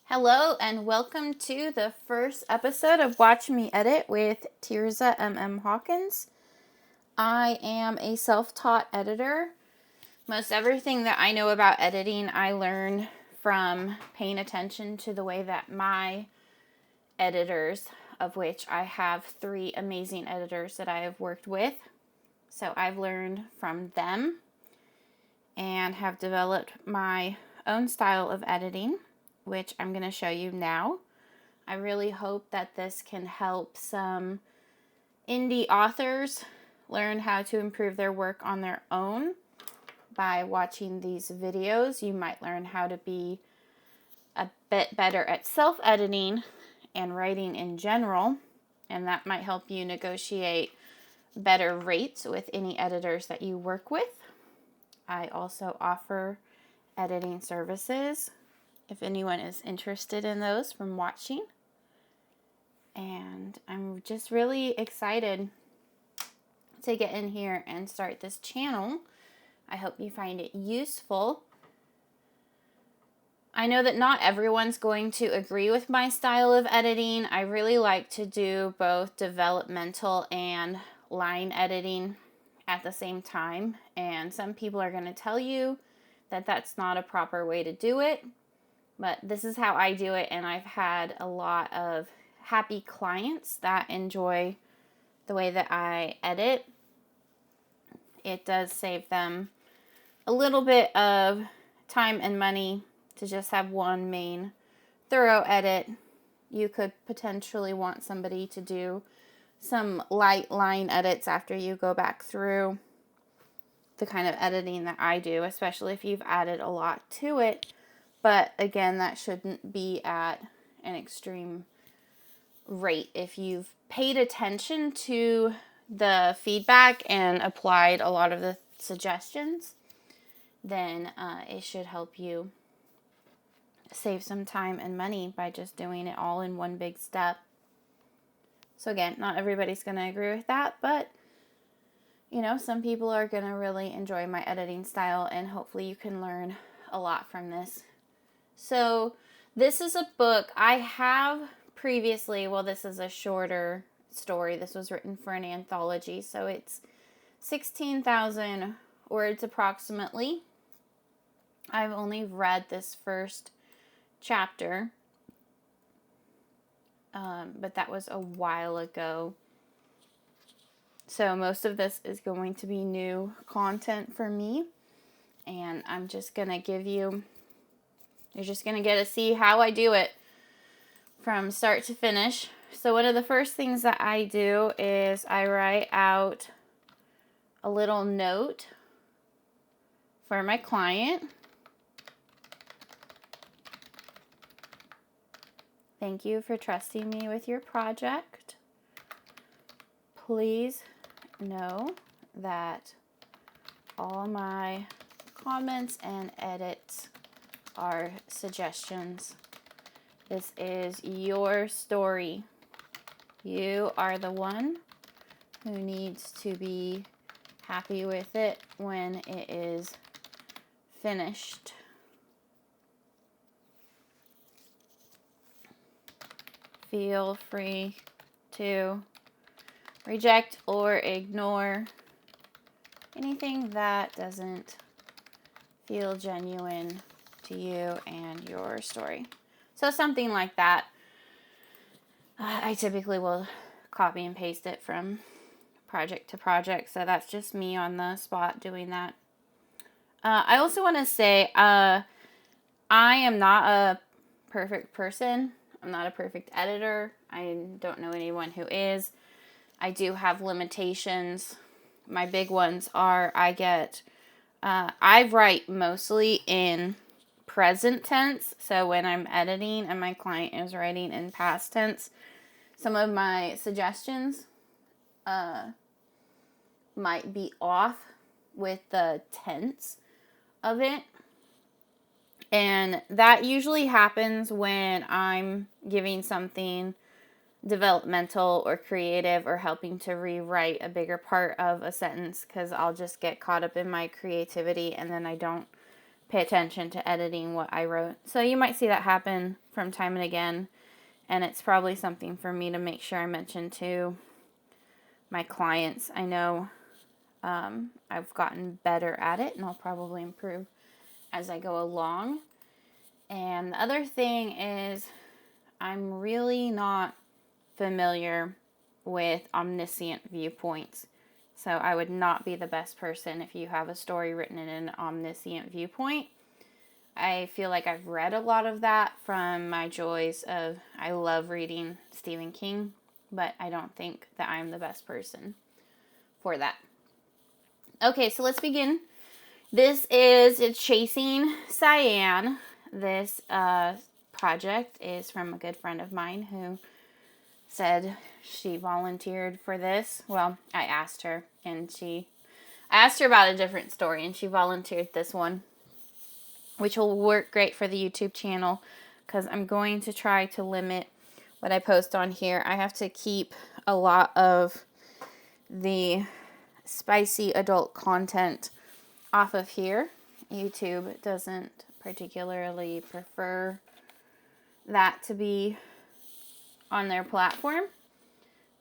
Hello and welcome to the first episode of Watch Me Edit with Tirza M.M. Hawkins. I am a self-taught editor. Most everything that I know about editing I learned from paying attention to the way that my editors, of which I have 3 amazing editors that I have worked with. So I've learned from them and have developed my own style of editing, which I'm going to show you now. I really hope that this can help some indie authors learn how to improve their work on their own. By watching these videos, you might learn how to be a bit better at self-editing and writing in general, and that might help you negotiate better rates with any editors that you work with. I also offer editing services if anyone is interested in those from watching. And I'm just really excited to get in here and start this channel. I hope you find it useful. I know that not everyone's going to agree with my style of editing. I really like to do both developmental and line editing at the same time. And some people are going to tell you that that's not a proper way to do it. But this is how I do it, and I've had a lot of happy clients that enjoy the way that I edit. It does save them a little bit of time and money to just have one main thorough edit. You could potentially want somebody to do some light line edits after you go back through the kind of editing that I do, especially if you've added a lot to it. But again, that shouldn't be at an extreme rate. If you've paid attention to the feedback and applied a lot of the suggestions, then it should help you save some time and money by just doing it all in one big step. So again, not everybody's going to agree with that, but you know, some people are going to really enjoy my editing style, and hopefully you can learn a lot from this. So this is a book I have previously, well, this is a shorter story. This was written for an anthology, so it's 16,000 words approximately. I've only read this first chapter, but that was a while ago. So most of this is going to be new content for me, and I'm just going to give you... You're just going to get to see how I do it from start to finish. So one of the first things that I do is I write out a little note for my client. Thank you for trusting me with your project. Please know that all my comments and edits are suggestions. This is your story. You are the one who needs to be happy with it when it is finished. Feel free to reject or ignore anything that doesn't feel genuine to you and your story. So something like that. I typically will copy and paste it from project to project, so that's just me on the spot doing that. I also want to say I am not a perfect person. I'm not a perfect editor. I don't know anyone who is. I do have limitations. My big ones are I write mostly in present tense, so when I'm editing and my client is writing in past tense, some of my suggestions might be off with the tense of it, and that usually happens when I'm giving something developmental or creative or helping to rewrite a bigger part of a sentence, because I'll just get caught up in my creativity and then I don't pay attention to editing what I wrote. So you might see that happen from time and again, and it's probably something for me to make sure I mention to my clients. I know I've gotten better at it, and I'll probably improve as I go along. And the other thing is, I'm really not familiar with omniscient viewpoints. So I would not be the best person if you have a story written in an omniscient viewpoint. I feel like I've read a lot of that from my joys of, I love reading Stephen King, but I don't think that I'm the best person for that. Okay, so let's begin. This is Chasing Cyan. This project is from a good friend of mine who said she volunteered for this. Well, I asked her about a different story, and she volunteered this one, which will work great for the YouTube channel because I'm going to try to limit what I post on here. I have to keep a lot of the spicy adult content off of here. YouTube doesn't particularly prefer that to be on their platform.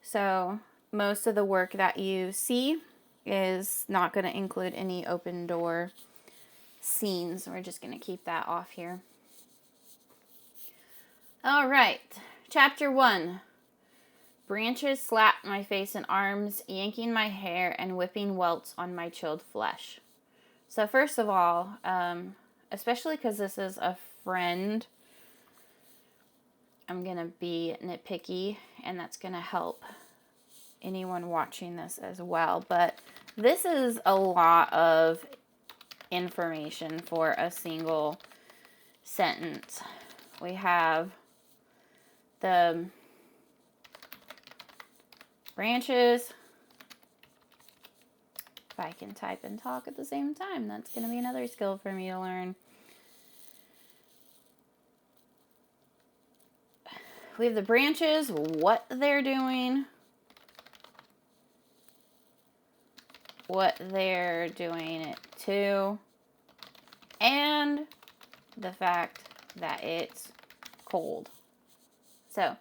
So most of the work that you see is not going to include any open door scenes. We're just going to keep that off here. All right. Chapter 1. Branches slapped my face and arms, yanking my hair and whipping welts on my chilled flesh. So first of all, especially because this is a friend, I'm going to be nitpicky, and that's going to help anyone watching this as well. But this is a lot of information for a single sentence. We have the branches. If I can type and talk at the same time, that's going to be another skill for me to learn. We have the branches, what they're doing, what they're doing it to, and the fact that it's cold. So,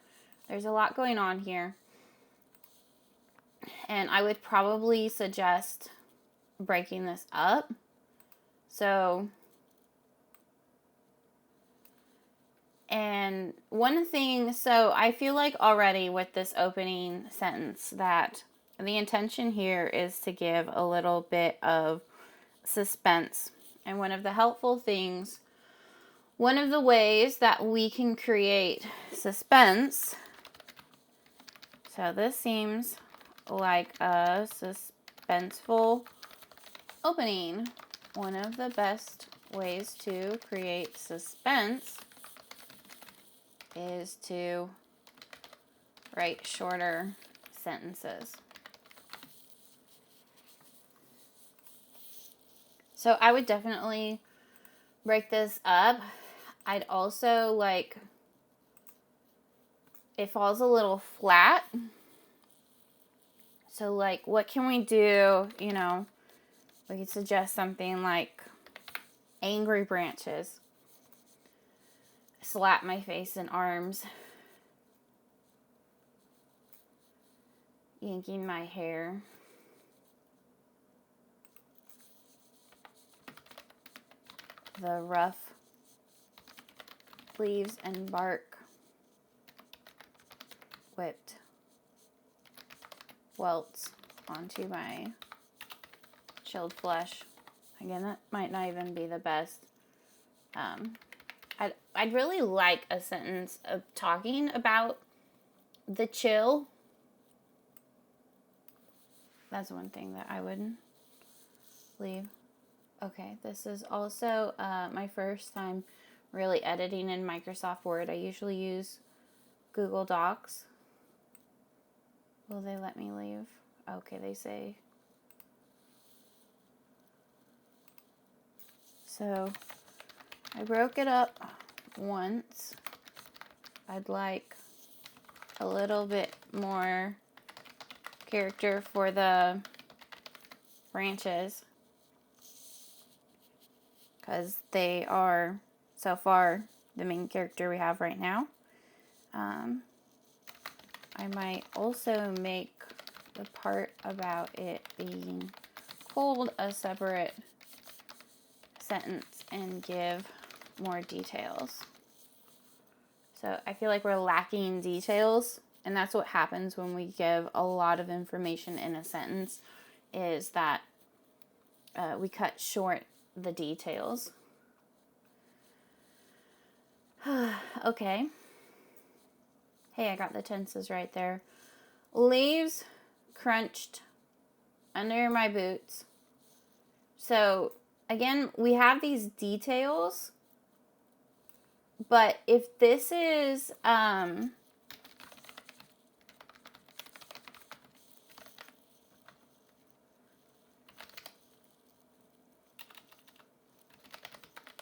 there's a lot going on here. And I would probably suggest breaking this up. So, and one thing, so I feel like already with this opening sentence that the intention here is to give a little bit of suspense. And one of the helpful things, one of the ways that we can create suspense, so this seems like a suspenseful opening. One of the best ways to create suspense is to write shorter sentences. So I would definitely break this up. I'd also it falls a little flat. So what can we do? We could suggest something like angry branches. Slap my face and arms, yanking my hair, the rough leaves and bark whipped welts onto my chilled flesh. Again, that might not even be the best. I'd really like a sentence of talking about the chill. That's one thing that I would leave. Okay, this is also my first time really editing in Microsoft Word. I usually use Google Docs. Will they let me leave? Okay, they say. So I broke it up once. I'd like a little bit more character for the branches. because they are, so far, the main character we have right now. I might also make the part about it being cold a separate sentence and give more details. So I feel like we're lacking details, and that's what happens when we give a lot of information in a sentence, is that we cut short the details. Okay. Hey, I got the tenses right there. Leaves crunched under my boots. So, again, we have these details, but if this is,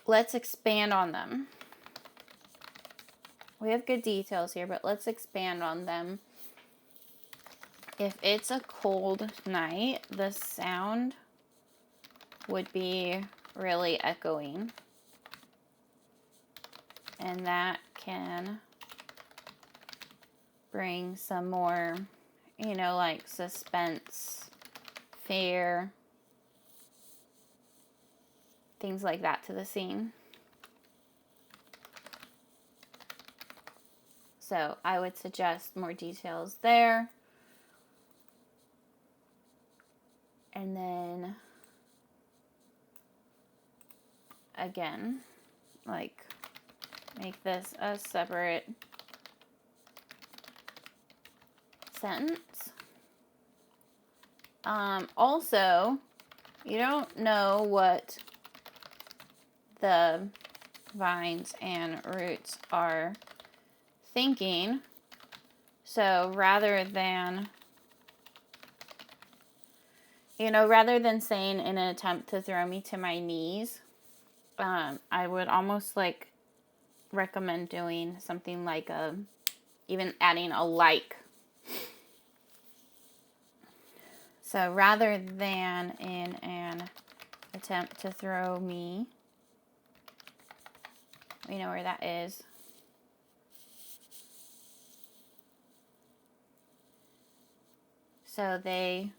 let's expand on them. We have good details here, but let's expand on them. If it's a cold night, the sound would be really echoing. And that can bring some more, you know, like suspense, fear, things like that to the scene. So I would suggest more details there. And then, again, like, make this a separate sentence. Also, you don't know what the vines and roots are thinking. So rather than, rather than saying in an attempt to throw me to my knees, I would almost like recommend doing something like even adding a like. So rather than in an attempt to throw me, we know where that is. So they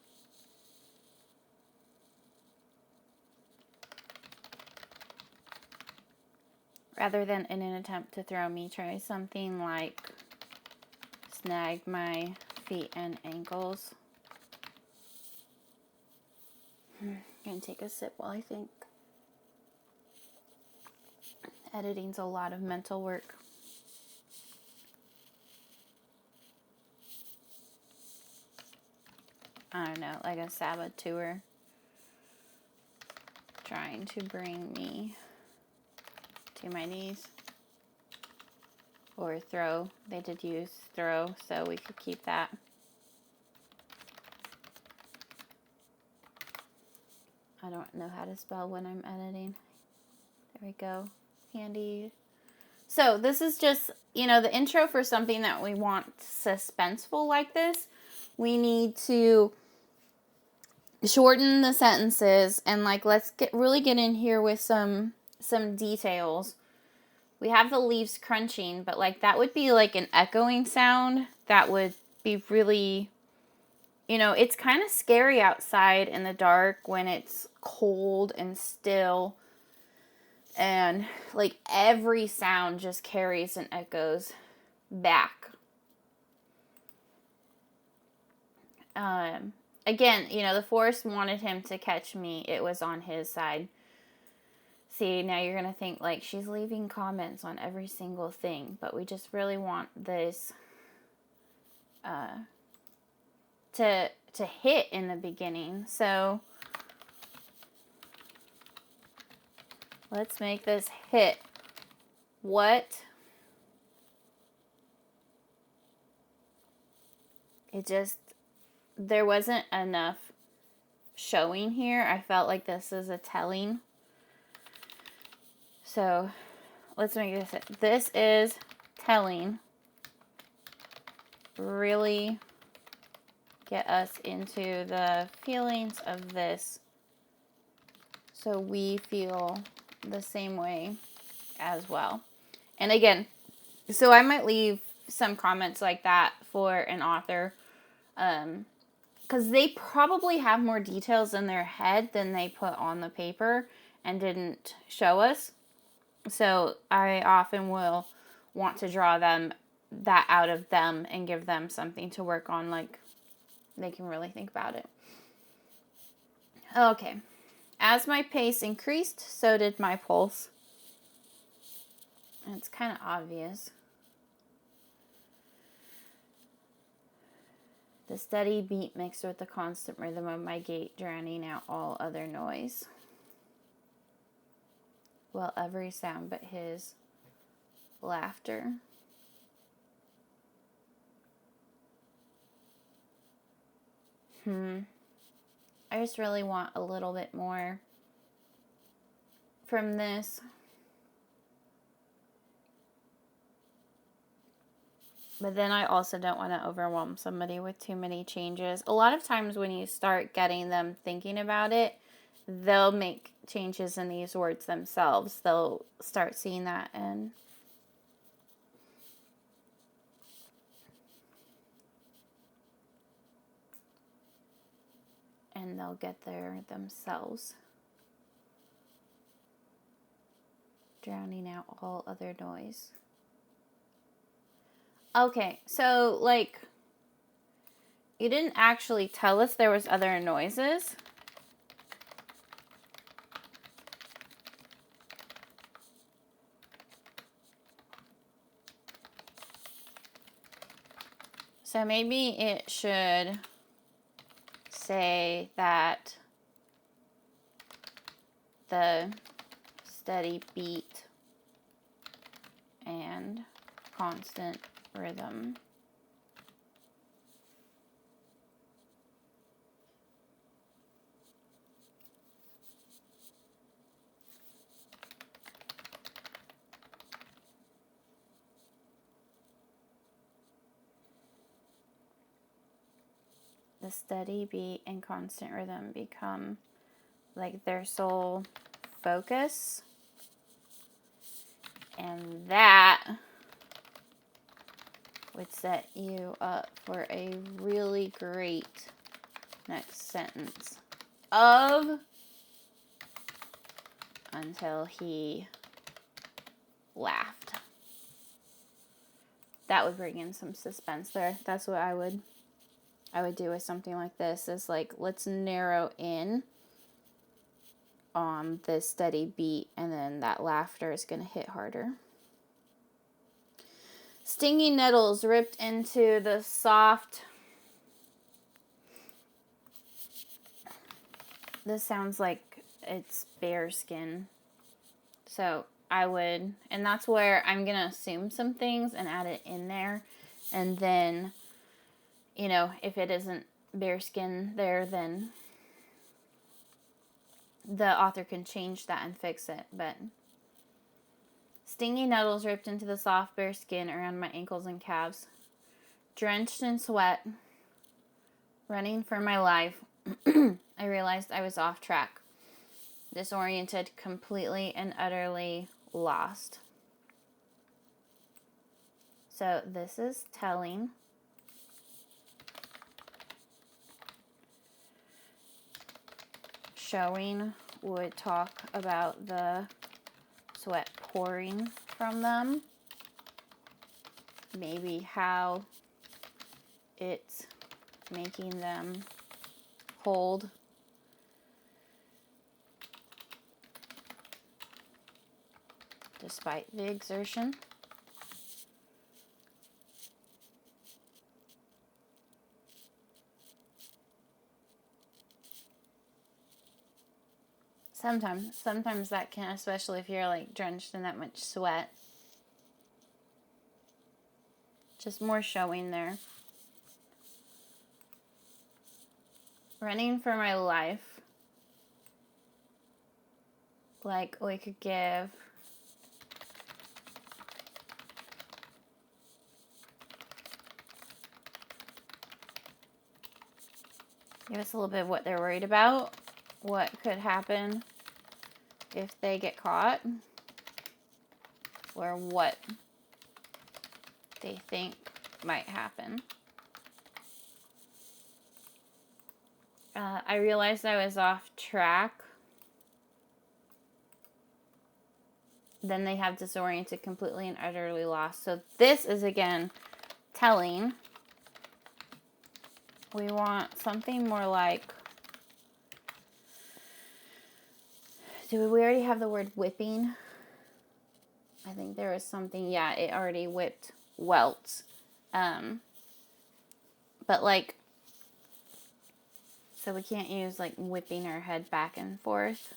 rather than in an attempt to throw me, try something like snag my feet and ankles. I'm gonna take a sip while I think. Editing's a lot of mental work. I don't know, like a saboteur trying to bring me to my knees. Or throw. They did use throw, so we could keep that. I don't know how to spell when I'm editing. There we go. Handy. So this is just, the intro for something that we want suspenseful like this. We need to shorten the sentences and let's really get in here with some details. We have the leaves crunching, but that would be like an echoing sound that would be really, it's kind of scary outside in the dark when it's cold and still. And every sound just carries and echoes back. Again, the forest wanted him to catch me. It was on his side. See, now you're going to think she's leaving comments on every single thing, but we just really want this to hit in the beginning. So let's make this hit. There wasn't enough showing here. I felt like this is a telling. So let's make this hit. This is telling. Really get us into the feelings of this so we feel the same way as well. And again, so I might leave some comments like that for an author, because they probably have more details in their head than they put on the paper and didn't show us. So I often will want to draw that out of them and give them something to work on, like they can really think about it. Okay. As my pace increased, so did my pulse. And it's kind of obvious. The steady beat mixed with the constant rhythm of my gait, drowning out all other noise. Well, every sound but his laughter. I just really want a little bit more from this. But then I also don't want to overwhelm somebody with too many changes. A lot of times when you start getting them thinking about it, they'll make changes in these words themselves. They'll start seeing that and they'll get there themselves. Drowning out all other noise. Okay, so like you didn't actually tell us there was other noises. So maybe it should say that the steady beat and constant rhythm. The steady beat and constant rhythm become like their sole focus. And that would set you up for a really great next sentence of until he laughed. That would bring in some suspense there. That's what I would do with something like this, is like, let's narrow in on this steady beat, and then that laughter is going to hit harder. Stinging nettles ripped into the soft. This sounds like it's bear skin. So I would, and that's where I'm going to assume some things and add it in there. And then, you know, if it isn't bear skin there, then the author can change that and fix it. But stinging nettles ripped into the soft bare skin around my ankles and calves. Drenched in sweat, running for my life, I realized I was off track, disoriented, completely and utterly lost. So this is telling. Showing would talk about the sweat pouring from them. Maybe how it's making them hold. Despite the exertion. Sometimes that can, especially if you're like drenched in that much sweat. Just more showing there. Running for my life. Like we could give us a little bit of what they're worried about, what could happen if they get caught or what they think might happen. I realized I was off track. Then they have disoriented, completely and utterly lost. So this is, again, telling. We want something more like, do we already have the word whipping? I think there was something, yeah, it already whipped welts. But like, so we can't use like whipping her head back and forth.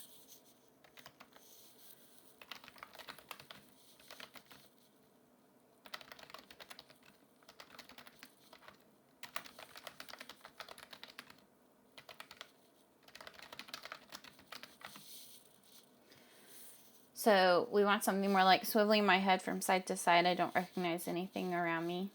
So we want something more like swiveling my head from side to side. I don't recognize anything around me.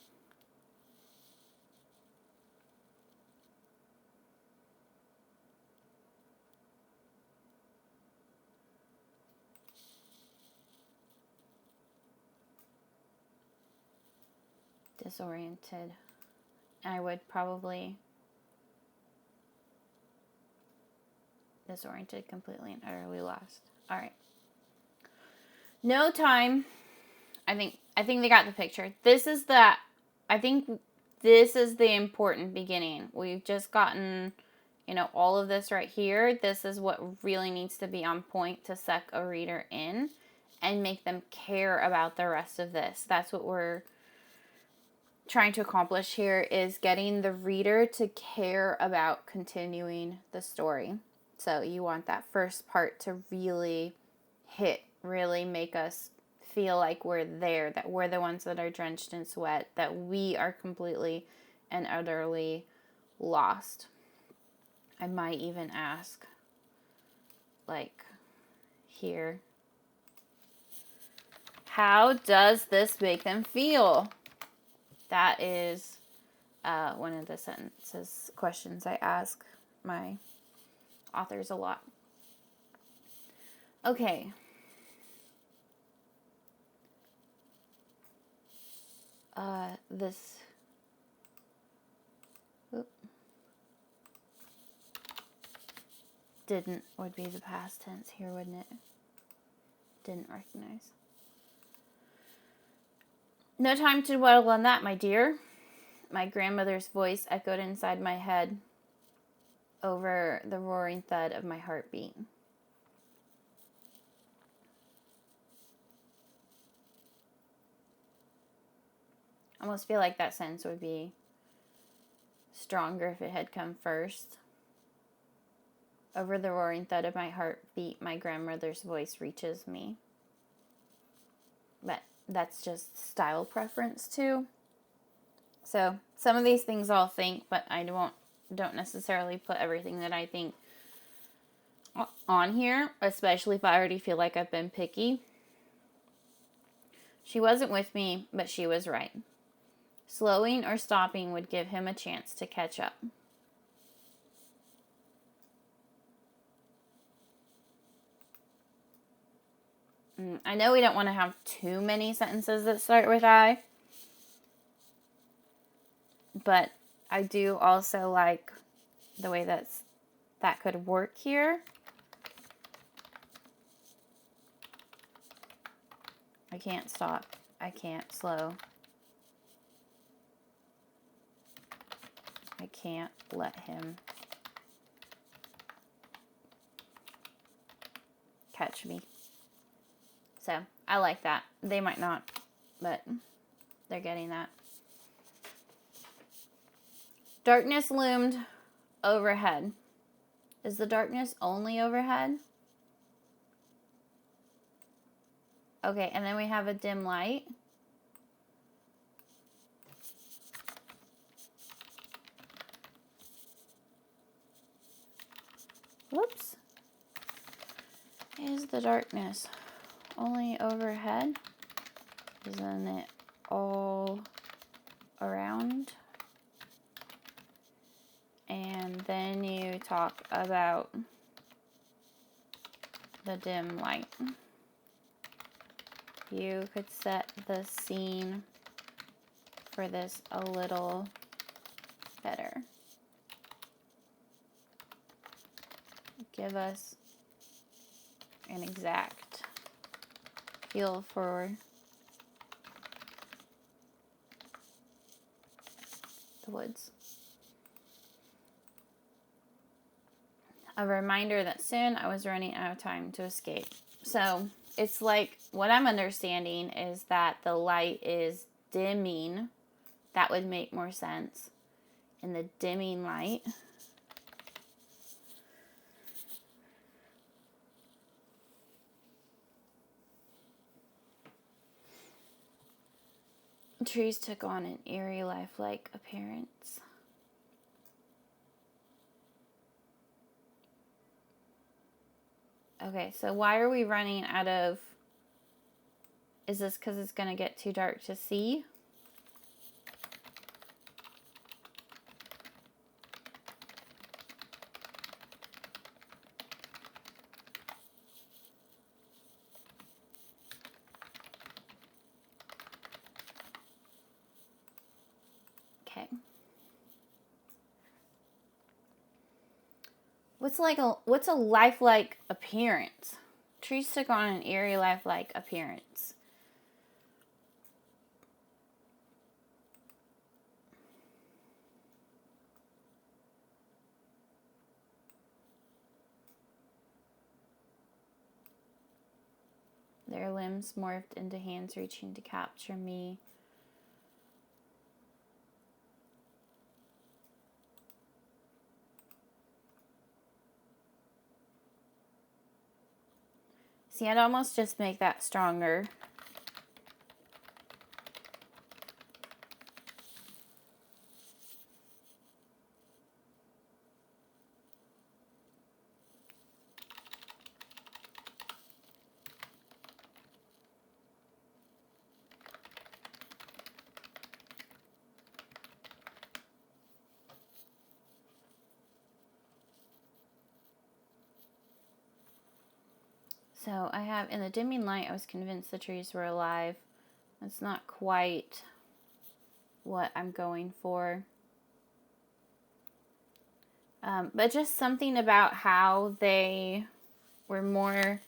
Disoriented. I would probably disoriented, completely and utterly lost. All right. No time. I think they got the picture. I think this is the important beginning. We've just gotten, all of this right here. This is what really needs to be on point to suck a reader in and make them care about the rest of this. That's what we're trying to accomplish here, is getting the reader to care about continuing the story. So you want that first part to really hit, really make us feel like we're there, that we're the ones that are drenched in sweat, that we are completely and utterly lost. I might even ask, like, here, how does this make them feel? That is one of the questions I ask my authors a lot. Okay. This didn't would be the past tense here, wouldn't it? Didn't recognize. No time to dwell on that, my dear. My grandmother's voice echoed inside my head over the roaring thud of my heartbeat. I almost feel like that sentence would be stronger if it had come first. Over the roaring thud of my heartbeat, my grandmother's voice reaches me. But that's just style preference too. So some of these things I'll think, but I don't necessarily put everything that I think on here, especially if I already feel like I've been picky. She wasn't with me, but she was right. Slowing or stopping would give him a chance to catch up. I know we don't want to have too many sentences that start with I, but I do also like the way that could work here. I can't stop. I can't slow. I can't let him catch me. So I like that. They might not, but they're getting that. Darkness loomed overhead. Is the darkness only overhead? Okay, and then we have a dim light. Whoops. Is the darkness only overhead? Isn't it all around? And then you talk about the dim light. You could set the scene for this a little better. Give us an exact feel for the woods. A reminder that soon I was running out of time to escape. So it's like, what I'm understanding is that the light is dimming. That would make more sense. In the dimming light. Trees took on an eerie, lifelike appearance. Okay, so why are we running out of... Is this because it's going to get too dark to see? Okay. What's a lifelike appearance? Trees took on an eerie, lifelike appearance. Their limbs morphed into hands reaching to capture me. See, I'd almost just make that stronger. So I have, in the dimming light, I was convinced the trees were alive. That's not quite what I'm going for. But just something about how they were more,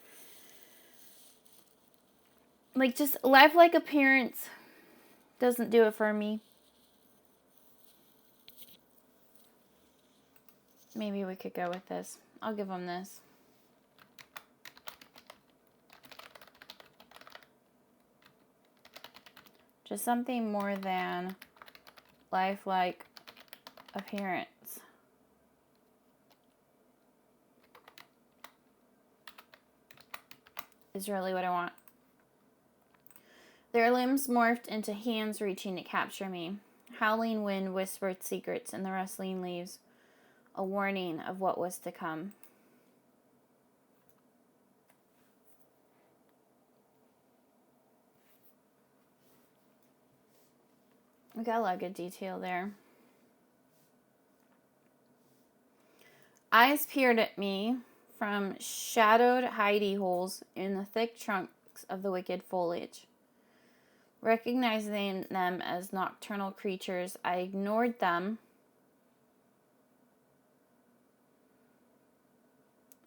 like, just lifelike appearance doesn't do it for me. Maybe we could go with this. I'll give them this. Just something more than lifelike appearance. Is really what I want. Their limbs morphed into hands reaching to capture me. Howling wind whispered secrets in the rustling leaves, a warning of what was to come. We got a lot of good detail there. Eyes peered at me from shadowed hidey holes in the thick trunks of the wicked foliage. Recognizing them as nocturnal creatures, I ignored them.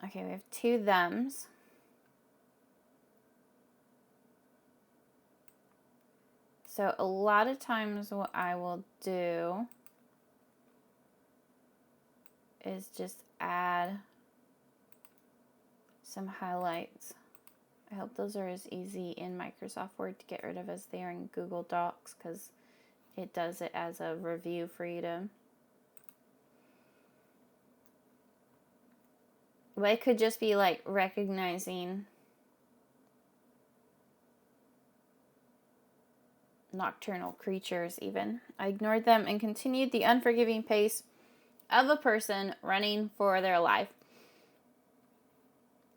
Okay, we have two thems. So a lot of times what I will do is just add some highlights. I hope those are as easy in Microsoft Word to get rid of as they are in Google Docs, because it does it as a review for you to... But it could just be like recognizing nocturnal creatures even. I ignored them and continued the unforgiving pace of a person running for their life.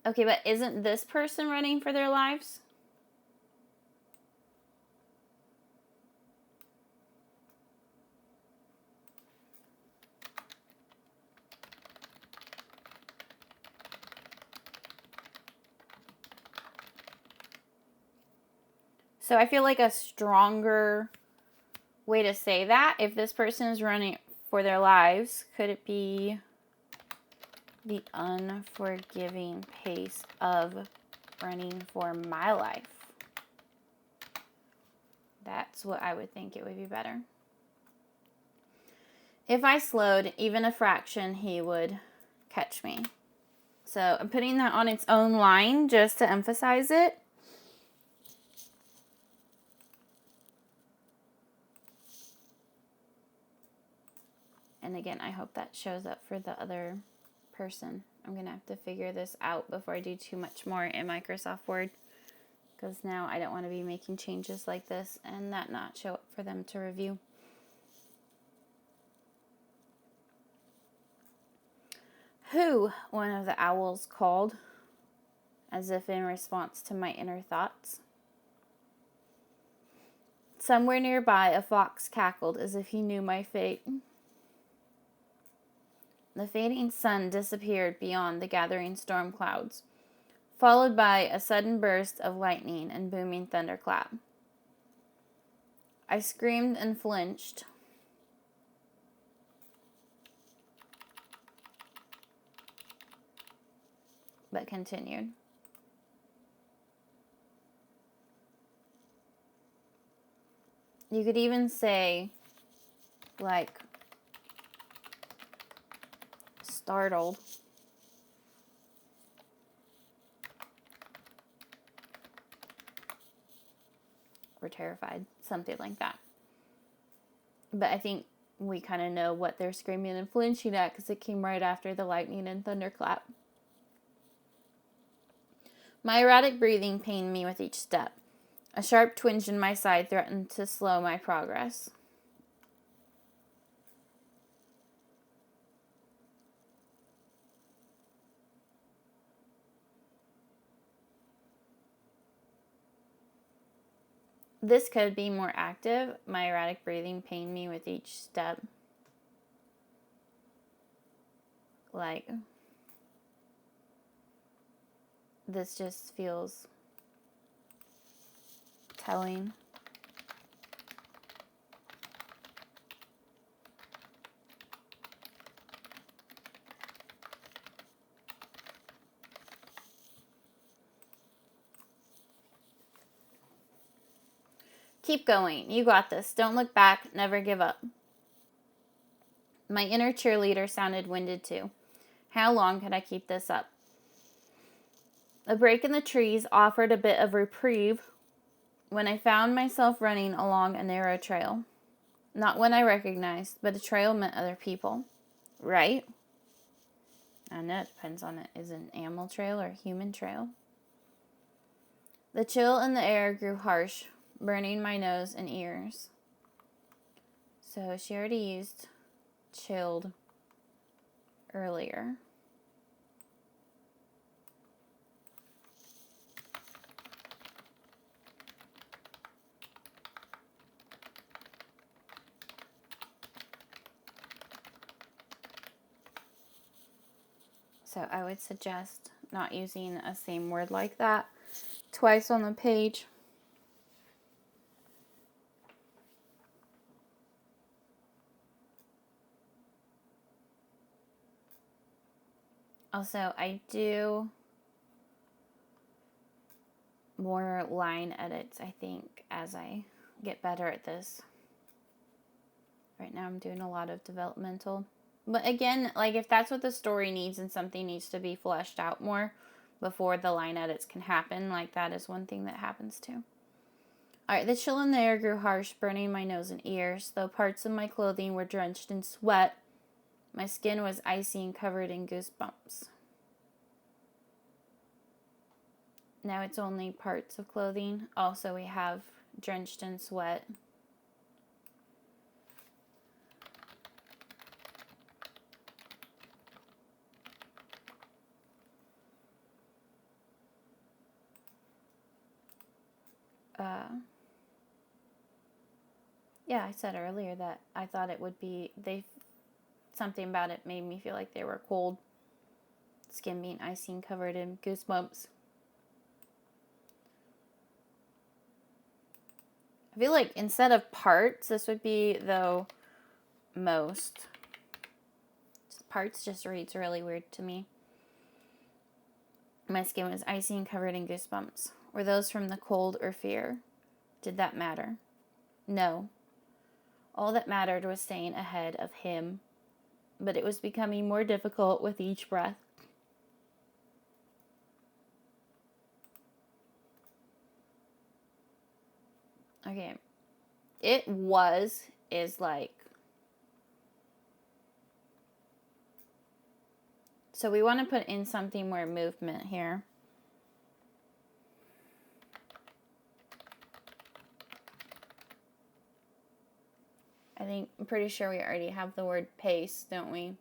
Okay, but isn't this person running for their lives? So I feel like a stronger way to say that, if this person is running for their lives, could it be the unforgiving pace of running for my life? That's what I would think it would be better. If I slowed even a fraction, he would catch me. So I'm putting that on its own line just to emphasize it. And again, I hope that shows up for the other person. I'm going to have to figure this out before I do too much more in Microsoft Word, because now I don't want to be making changes like this and that not show up for them to review. Who, one of the owls called, as if in response to my inner thoughts. Somewhere nearby, a fox cackled as if he knew my fate. The fading sun disappeared beyond the gathering storm clouds, followed by a sudden burst of lightning and booming thunderclap. I screamed and flinched. But continued. You could even say, like, startled. Or terrified. Something like that. But I think we kind of know what they're screaming and flinching at because it came right after the lightning and thunderclap. My erratic breathing pained me with each step. A sharp twinge in my side threatened to slow my progress. This could be more active. My erratic breathing pained me with each step. Like, this just feels telling. Keep going. You got this. Don't look back. Never give up. My inner cheerleader sounded winded too. How long could I keep this up? A break in the trees offered a bit of reprieve when I found myself running along a narrow trail. Not one I recognized, but a trail meant other people. Right? I know it depends on it. Is it an animal trail or a human trail? The chill in the air grew harsh, burning my nose and ears. So she already used chilled earlier. So I would suggest not using a same word like that twice on the page. Also, I do more line edits, I think, as I get better at this. Right now I'm doing a lot of developmental. But again, like if that's what the story needs and something needs to be fleshed out more before the line edits can happen, like that is one thing that happens too. Alright, the chill in the air grew harsh, burning my nose and ears. Though parts of my clothing were drenched in sweat, my skin was icy and covered in goosebumps. Now it's only parts of clothing. Also, we have drenched in sweat. Yeah, I said earlier that I thought it would be, something about it made me feel like they were cold. Skin being icy and covered in goosebumps. I feel like instead of parts, this would be, though, most. Parts just reads really weird to me. My skin was icy and covered in goosebumps. Were those from the cold or fear? Did that matter? No. All that mattered was staying ahead of him. But it was becoming more difficult with each breath. Okay. Is like. So we want to put in something more movement here. I'm pretty sure we already have the word pace, don't we?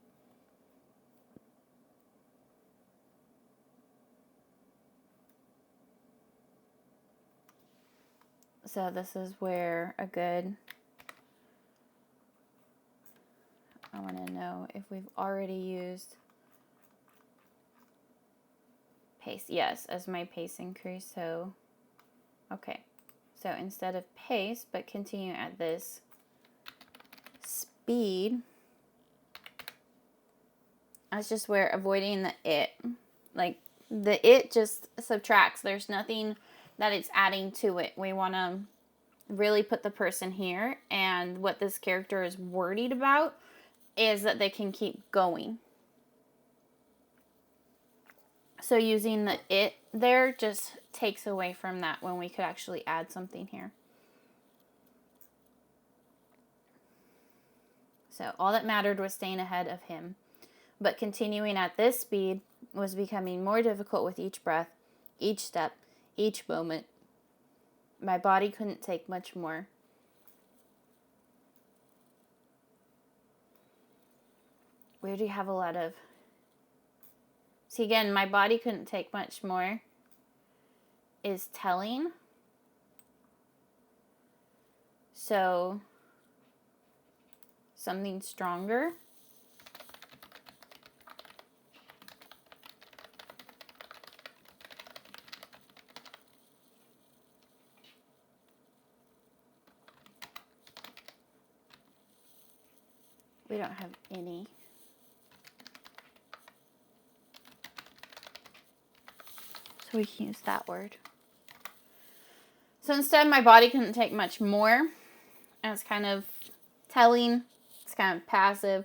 So this is where I want to know if we've already used pace. Yes, as my pace increase. So, okay. So instead of pace, but continue at this speed. That's just where avoiding the it. Like, the it just subtracts. There's nothing that it's adding to it. We want to really put the person here. And what this character is worried about is that they can keep going. So using the it there just takes away from that when we could actually add something here. So all that mattered was staying ahead of him. But continuing at this speed was becoming more difficult with each breath, each step, each moment. My body couldn't take much more. We already have a lot of... See, again, my body couldn't take much more is telling. So, something stronger. We don't have any. So we can use that word. So instead, my body couldn't take much more. And it's kind of telling. It's kind of passive.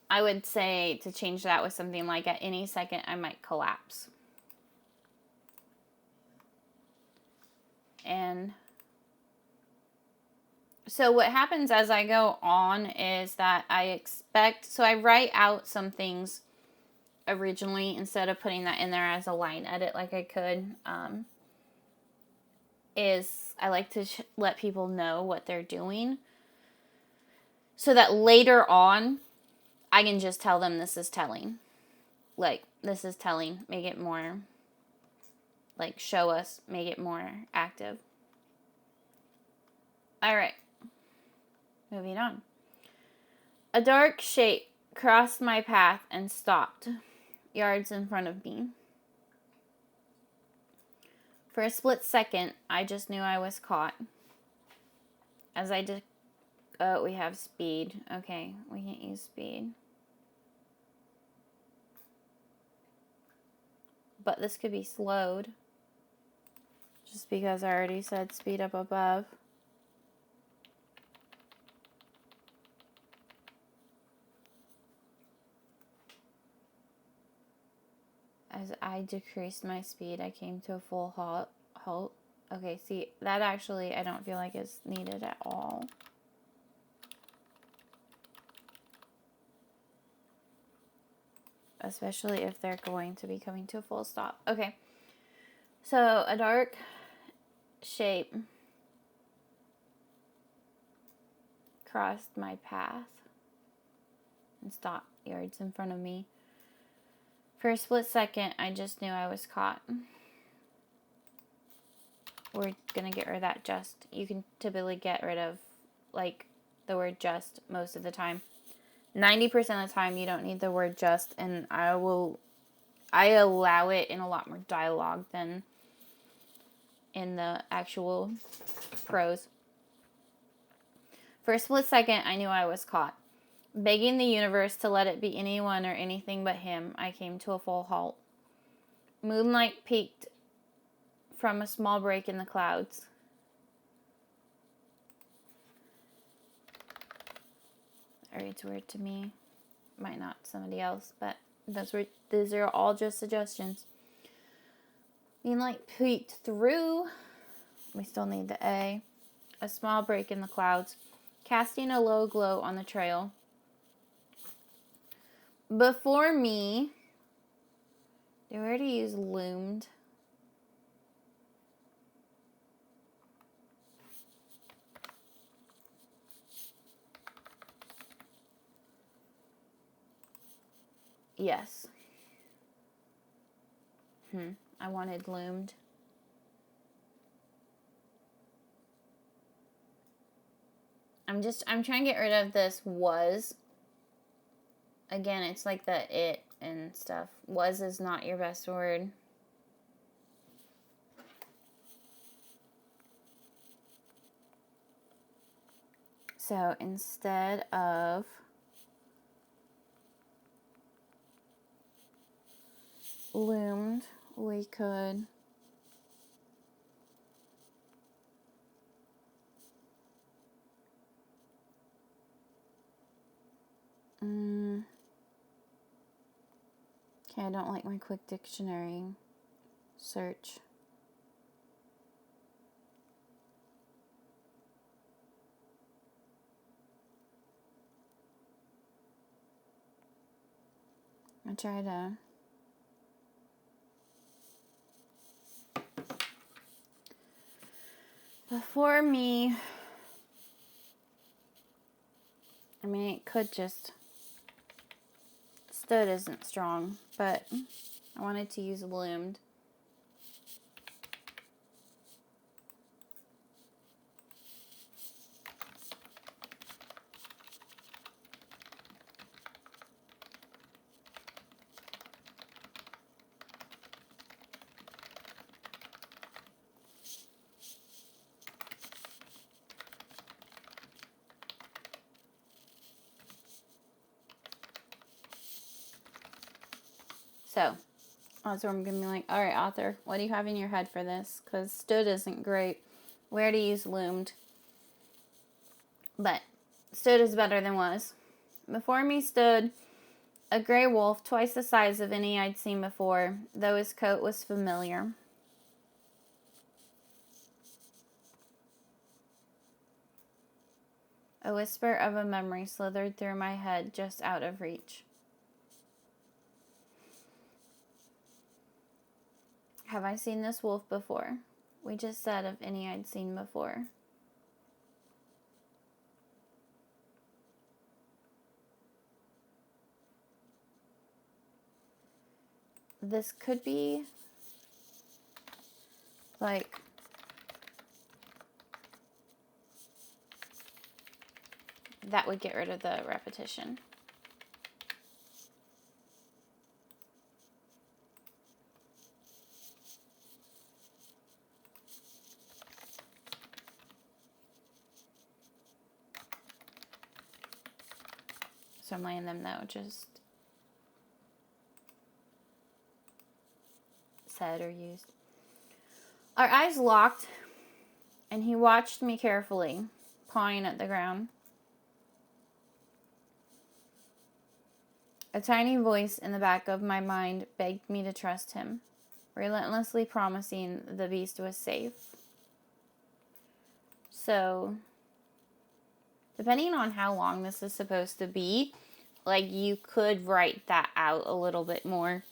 I would say to change that with something like, at any second, I might collapse. And so what happens as I go on is that so I write out some things originally instead of putting that in there as a line edit like I could. I like to let people know what they're doing so that later on I can just tell them this is telling. Like, this is telling, make it more, like, show us, make it more active. All right. Moving on. A dark shape crossed my path and stopped, yards in front of me. For a split second, I just knew I was caught. As I did... Oh, we have speed. Okay, we can't use speed. But this could be slowed. Just because I already said speed up above. As I decreased my speed, I came to a full halt. Okay, see, that actually I don't feel like is needed at all. Especially if they're going to be coming to a full stop. Okay. So, a dark shape crossed my path and stopped yards in front of me. For a split second, I just knew I was caught. We're going to get rid of that just. You can typically get rid of, like, the word just most of the time. 90% of the time, you don't need the word just, and I allow it in a lot more dialogue than in the actual prose. For a split second, I knew I was caught. Begging the universe to let it be anyone or anything but him, I came to a full halt. Moonlight peeked from a small break in the clouds. That reads weird to me. Might not somebody else, but these are all just suggestions. Moonlight peeked through. We still need the A. A small break in the clouds, casting a low glow on the trail. Before me, did we already use loomed? Yes. I wanted loomed. I'm trying to get rid of this was. Again, it's like the it and stuff. Was is not your best word. So instead of loomed, we could okay, I don't like my quick dictionary search. I try to before me. I mean, it could just stood isn't strong, but I wanted to use loomed. So that's where I'm going to be like, all right, author, what do you have in your head for this? Because stood isn't great. Where to use loomed. But stood is better than was. Before me stood a gray wolf, twice the size of any I'd seen before, though his coat was familiar. A whisper of a memory slithered through my head, just out of reach. Have I seen this wolf before? We just said of any I'd seen before. This could be like that would get rid of the repetition. So I'm letting them know just said or used. Our eyes locked, and he watched me carefully, pawing at the ground. A tiny voice in the back of my mind begged me to trust him, relentlessly promising the beast was safe. So, depending on how long this is supposed to be, like, you could write that out a little bit more.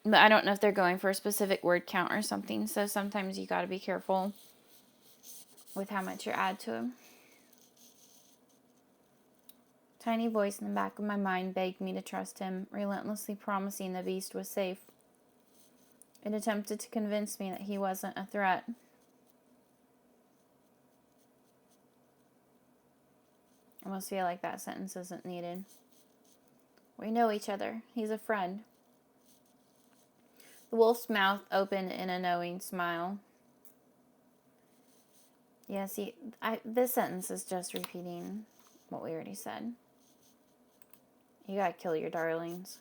But I don't know if they're going for a specific word count or something, so sometimes you gotta be careful with how much you add to them. Tiny voice in the back of my mind begged me to trust him, relentlessly promising the beast was safe. It attempted to convince me that he wasn't a threat. I almost feel like that sentence isn't needed. We know each other. He's a friend. The The wolf's mouth opened in a knowing smile. Yeah, see, this sentence is just repeating what we already said. You gotta kill your darlings.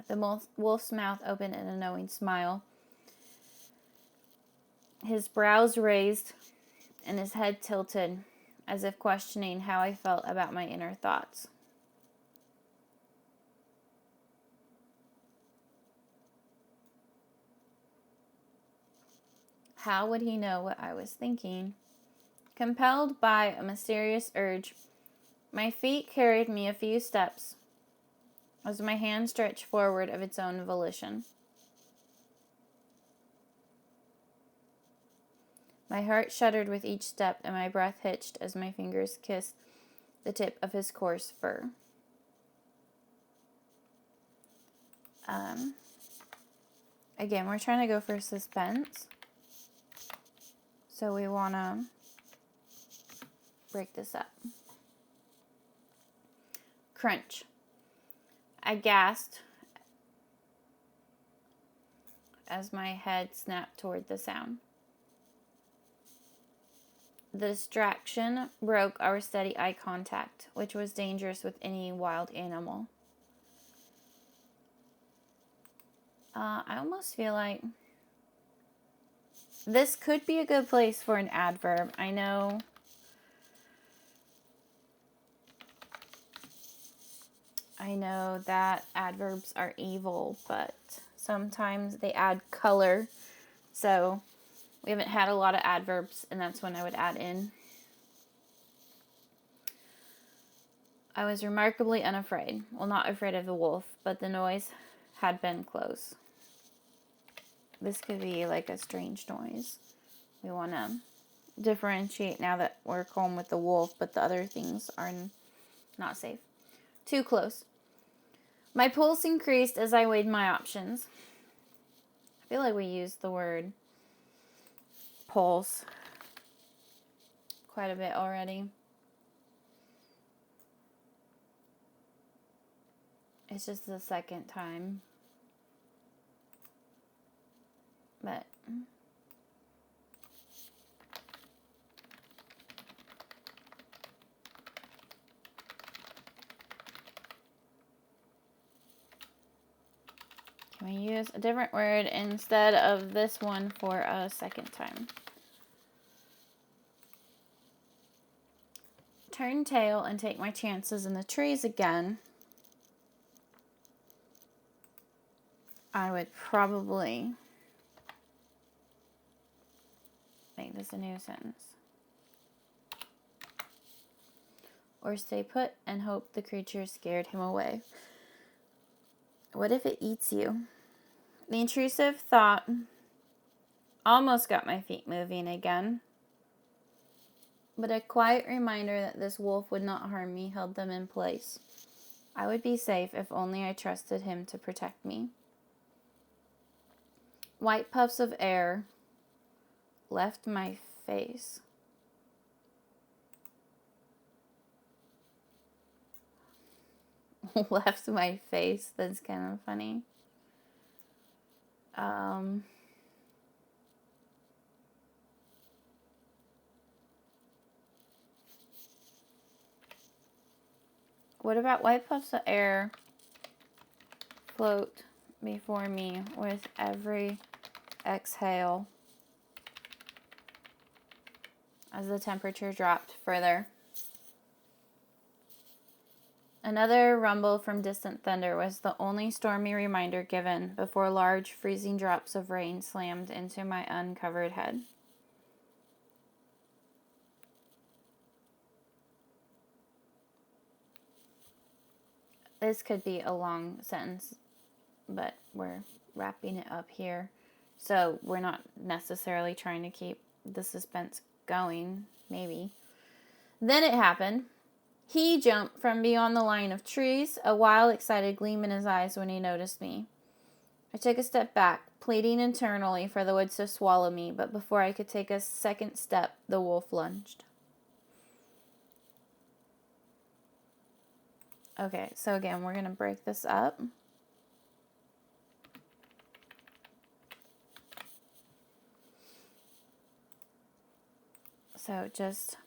The wolf's mouth opened in a knowing smile. His brows raised and his head tilted, as if questioning how I felt about my inner thoughts. How would he know what I was thinking? Compelled by a mysterious urge, my feet carried me a few steps as my hand stretched forward of its own volition. My heart shuddered with each step, and my breath hitched as my fingers kissed the tip of his coarse fur. Again, we're trying to go for suspense. So we want to break this up. Crunch. I gasped as my head snapped toward the sound. The distraction broke our steady eye contact, which was dangerous with any wild animal. I almost feel like this could be a good place for an adverb. I know that adverbs are evil, but sometimes they add color. So we haven't had a lot of adverbs, and that's when I would add in. I was remarkably unafraid. Well, not afraid of the wolf, but the noise had been close. This could be like a strange noise. We want to differentiate now that we're calm with the wolf, but the other things are not safe. Too close. My pulse increased as I weighed my options. I feel like we used the word pulse quite a bit already. It's just the second time. But can we use a different word instead of this one for a second time? Turn tail and take my chances in the trees again. I would probably make this a new sentence. Or stay put and hope the creature scared him away. What if it eats you? The intrusive thought almost got my feet moving again. But a quiet reminder that this wolf would not harm me held them in place. I would be safe if only I trusted him to protect me. White puffs of air left my face. Left my face. That's kind of funny. What about white puffs of air float before me with every exhale as the temperature dropped further? Another rumble from distant thunder was the only stormy reminder given before large freezing drops of rain slammed into my uncovered head. This could be a long sentence, but we're wrapping it up here. So we're not necessarily trying to keep the suspense going, maybe. Then it happened. He jumped from beyond the line of trees, a wild, excited gleam in his eyes when he noticed me. I took a step back, pleading internally for the woods to swallow me, but before I could take a second step, the wolf lunged. Okay, so again, we're going to break this up. So just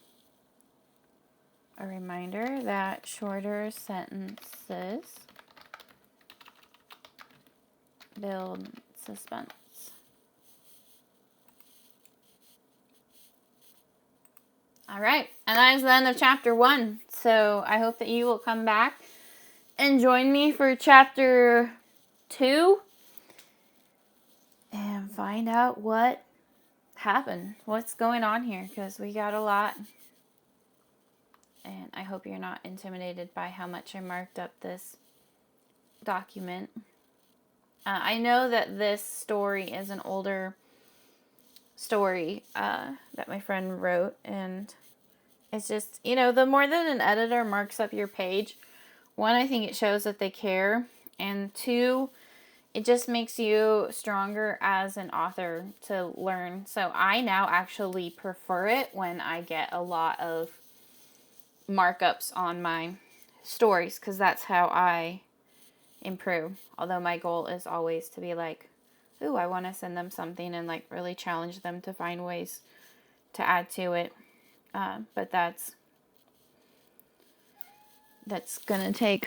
a reminder that shorter sentences build suspense. All right, and that is the end of chapter 1. So I hope that you will come back and join me for chapter 2 and find out what happened, what's going on here, because we got a lot. And I hope you're not intimidated by how much I marked up this document. I know that this story is an older story that my friend wrote, and it's just, you know, the more that an editor marks up your page, one, I think it shows that they care, and two, it just makes you stronger as an author to learn. So I now actually prefer it when I get a lot of markups on my stories, because that's how I improve. Although my goal is always to be like, ooh, I want to send them something and like really challenge them to find ways to add to it. But that's gonna take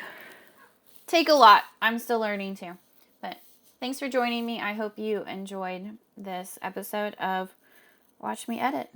a lot. I'm still learning too. But thanks for joining me. I hope you enjoyed this episode of Watch Me Edit.